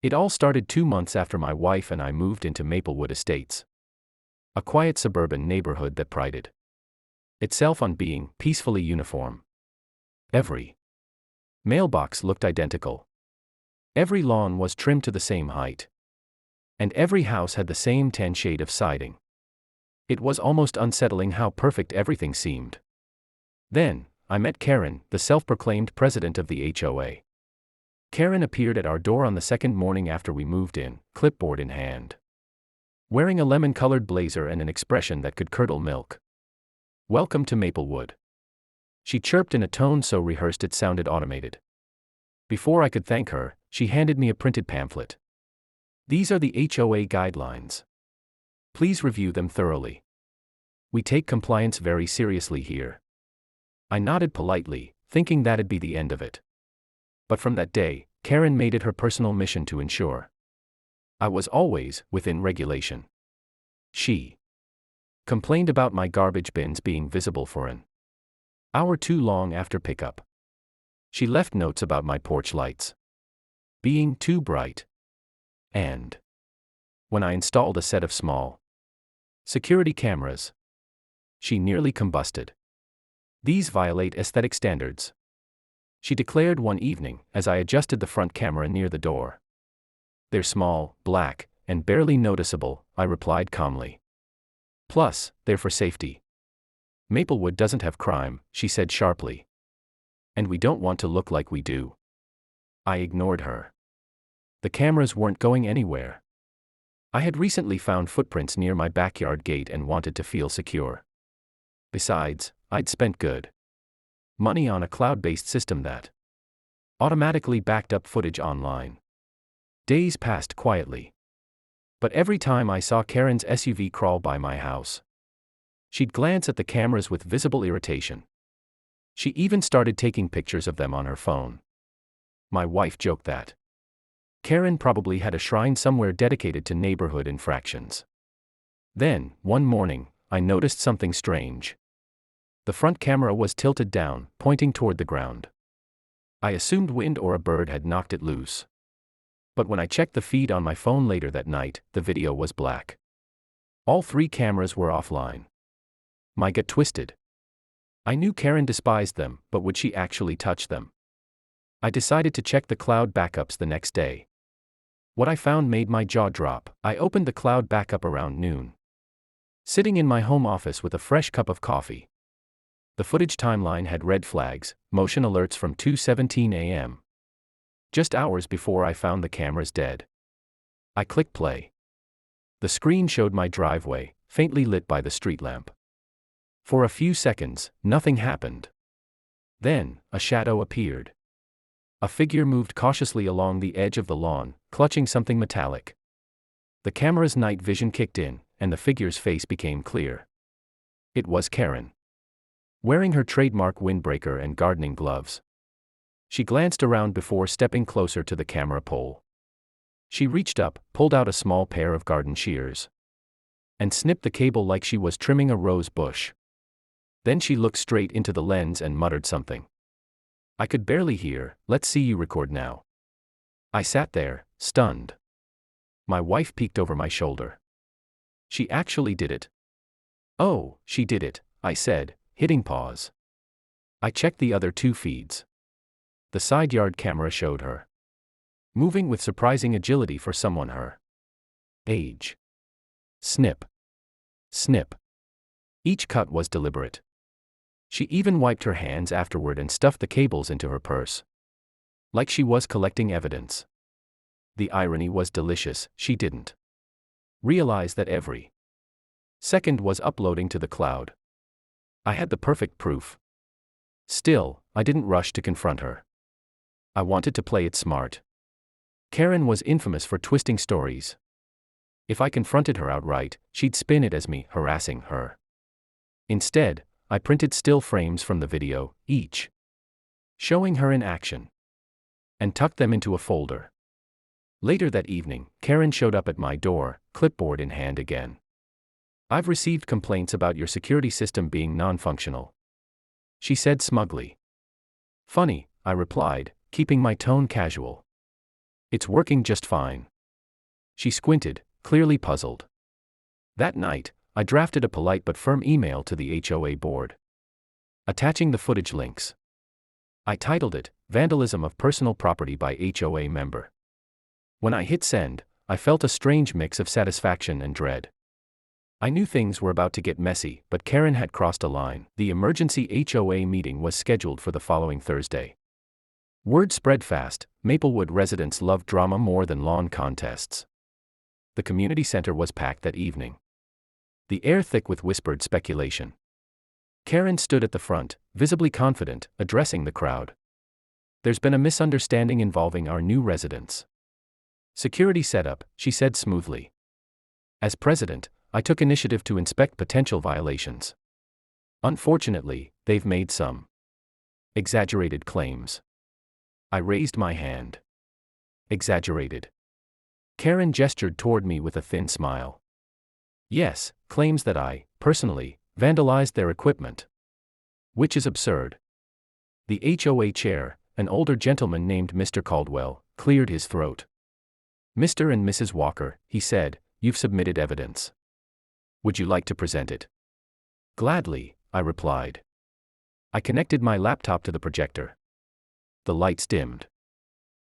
It all started 2 months after my wife and I moved into Maplewood Estates, a quiet suburban neighborhood that prided itself on being peacefully uniform. Every mailbox looked identical. Every lawn was trimmed to the same height. And every house had the same tan shade of siding. It was almost unsettling how perfect everything seemed. Then, I met Karen, the self-proclaimed president of the HOA. Karen appeared at our door on the second morning after we moved in, clipboard in hand, wearing a lemon-colored blazer and an expression that could curdle milk. "Welcome to Maplewood," she chirped in a tone so rehearsed it sounded automated. Before I could thank her, she handed me a printed pamphlet. "These are the HOA guidelines. Please review them thoroughly. We take compliance very seriously here." I nodded politely, thinking that'd be the end of it. But from that day, Karen made it her personal mission to ensure I was always within regulation. She complained about my garbage bins being visible for an hour too long after pickup. She left notes about my porch lights being too bright. And when I installed a set of small security cameras, she nearly combusted. "These violate aesthetic standards," she declared one evening as I adjusted the front camera near the door. "They're small, black, and barely noticeable," I replied calmly. "Plus, they're for safety. Maplewood doesn't have crime," she said sharply. "And we don't want to look like we do." I ignored her. The cameras weren't going anywhere. I had recently found footprints near my backyard gate and wanted to feel secure. Besides, I'd spent good money on a cloud-based system that automatically backed up footage online. Days passed quietly. But every time I saw Karen's SUV crawl by my house, she'd glance at the cameras with visible irritation. She even started taking pictures of them on her phone. My wife joked that Karen probably had a shrine somewhere dedicated to neighborhood infractions. Then, one morning, I noticed something strange. The front camera was tilted down, pointing toward the ground. I assumed wind or a bird had knocked it loose. But when I checked the feed on my phone later that night, the video was black. All 3 cameras were offline. My gut twisted. I knew Karen despised them, but would she actually touch them? I decided to check the cloud backups the next day. What I found made my jaw drop. I opened the cloud backup around noon. Sitting in my home office with a fresh cup of coffee, the footage timeline had red flags, motion alerts from 2:17 a.m. just hours before I found the cameras dead. I clicked play. The screen showed my driveway, faintly lit by the street lamp. For a few seconds, nothing happened. Then, a shadow appeared. A figure moved cautiously along the edge of the lawn, clutching something metallic. The camera's night vision kicked in, and the figure's face became clear. It was Karen, wearing her trademark windbreaker and gardening gloves. She glanced around before stepping closer to the camera pole. She reached up, pulled out a small pair of garden shears, and snipped the cable like she was trimming a rose bush. Then she looked straight into the lens and muttered something. I could barely hear. "Let's see you record now." I sat there, stunned. My wife peeked over my shoulder. "She actually did it." "Oh, she did it," I said, hitting pause. I checked the other 2 feeds. The side yard camera showed her moving with surprising agility for someone her age. Snip. Snip. Each cut was deliberate. She even wiped her hands afterward and stuffed the cables into her purse, like she was collecting evidence. The irony was delicious. She didn't realize that every second was uploading to the cloud. I had the perfect proof. Still, I didn't rush to confront her. I wanted to play it smart. Karen was infamous for twisting stories. If I confronted her outright, she'd spin it as me harassing her. Instead, I printed still frames from the video, each showing her in action, and tucked them into a folder. Later that evening, Karen showed up at my door, clipboard in hand again. "I've received complaints about your security system being non-functional," she said smugly. "Funny," I replied, keeping my tone casual. It's working just fine. She squinted, clearly puzzled. That night, I drafted a polite but firm email to the HOA board, attaching the footage links. I titled it, Vandalism of Personal Property by HOA Member. When I hit send, I felt a strange mix of satisfaction and dread. I knew things were about to get messy, but Karen had crossed a line. The emergency HOA meeting was scheduled for the following Thursday. Word spread fast. Maplewood residents loved drama more than lawn contests. The community center was packed that evening, the air thick with whispered speculation. Karen stood at the front, visibly confident, addressing the crowd. There's been a misunderstanding involving our new residents. Security setup, she said smoothly. As president, I took initiative to inspect potential violations. Unfortunately, they've made some exaggerated claims. I raised my hand. Exaggerated. Karen gestured toward me with a thin smile. Yes, claims that I, personally, vandalized their equipment. Which is absurd. The HOA chair, an older gentleman named Mr. Caldwell, cleared his throat. Mr. and Mrs. Walker, he said, you've submitted evidence. Would you like to present it? Gladly, I replied. I connected my laptop to the projector. The lights dimmed.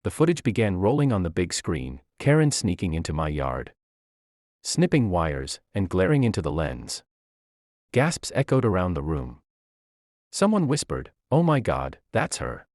The footage began rolling on the big screen, Karen sneaking into my yard, snipping wires, and glaring into the lens. Gasps echoed around the room. Someone whispered, "Oh my God, that's her."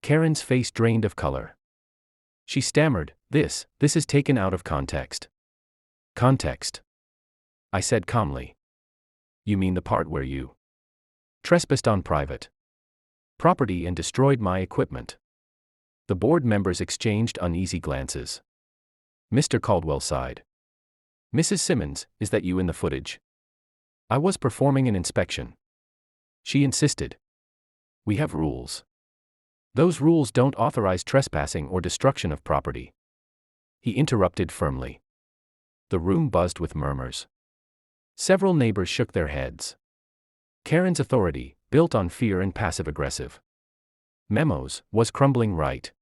Karen's face drained of color. She stammered, This is taken out of context." Context? I said calmly. You mean the part where you trespassed on private property and destroyed my equipment? The board members exchanged uneasy glances. Mr. Caldwell sighed. Mrs. Simmons, is that you in the footage? I was performing an inspection. She insisted. We have rules. Those rules don't authorize trespassing or destruction of property. He interrupted firmly. The room buzzed with murmurs. Several neighbors shook their heads. Karen's authority, built on fear and passive-aggressive memos, was crumbling right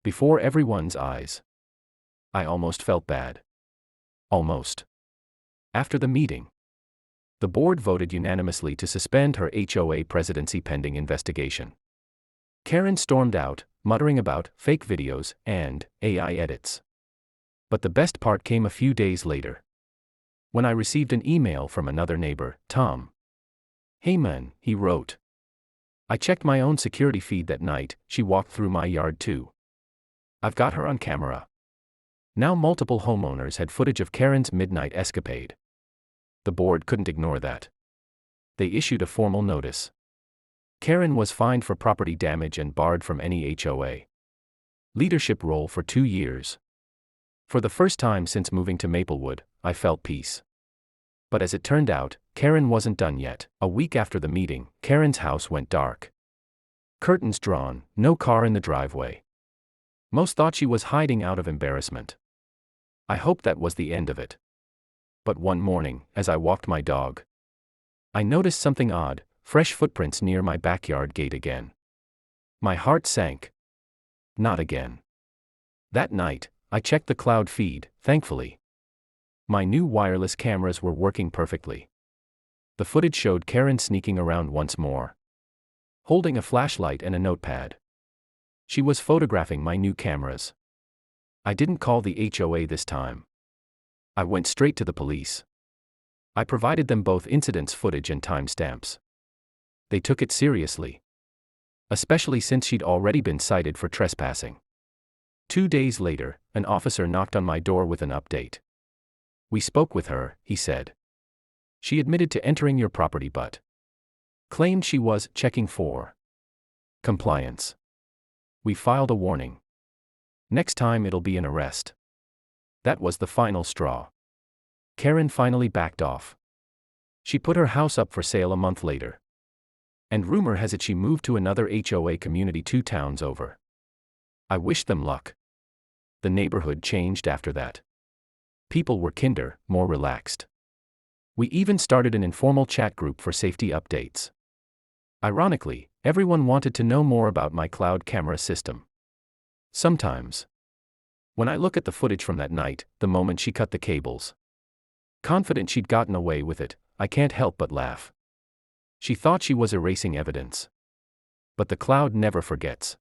before everyone's eyes. I almost felt bad. Almost. After the meeting, the board voted unanimously to suspend her HOA presidency pending investigation. Karen stormed out, muttering about fake videos and AI edits. But the best part came a few days later, when I received an email from another neighbor, Tom. Hey man, he wrote. I checked my own security feed that night. She walked through my yard too. I've got her on camera. Now multiple homeowners had footage of Karen's midnight escapade. The board couldn't ignore that. They issued a formal notice. Karen was fined for property damage and barred from any HOA leadership role for 2 years. For the first time since moving to Maplewood, I felt peace. But as it turned out, Karen wasn't done yet. A week after the meeting, Karen's house went dark. Curtains drawn, no car in the driveway. Most thought she was hiding out of embarrassment. I hoped that was the end of it. But one morning, as I walked my dog, I noticed something odd, fresh footprints near my backyard gate again. My heart sank. Not again. That night, I checked the cloud feed, thankfully. My new wireless cameras were working perfectly. The footage showed Karen sneaking around once more, holding a flashlight and a notepad. She was photographing my new cameras. I didn't call the HOA this time. I went straight to the police. I provided them both incidents footage and timestamps. They took it seriously, especially since she'd already been cited for trespassing. 2 days later, an officer knocked on my door with an update. We spoke with her, he said. She admitted to entering your property but claimed she was checking for compliance. We filed a warning. Next time it'll be an arrest. That was the final straw. Karen finally backed off. She put her house up for sale a month later. And rumor has it she moved to another HOA community 2 towns over. I wished them luck. The neighborhood changed after that. People were kinder, more relaxed. We even started an informal chat group for safety updates. Ironically, everyone wanted to know more about my cloud camera system. Sometimes When I look at the footage from that night, the moment she cut the cables, confident she'd gotten away with it, I can't help but laugh. She thought she was erasing evidence. But the cloud never forgets.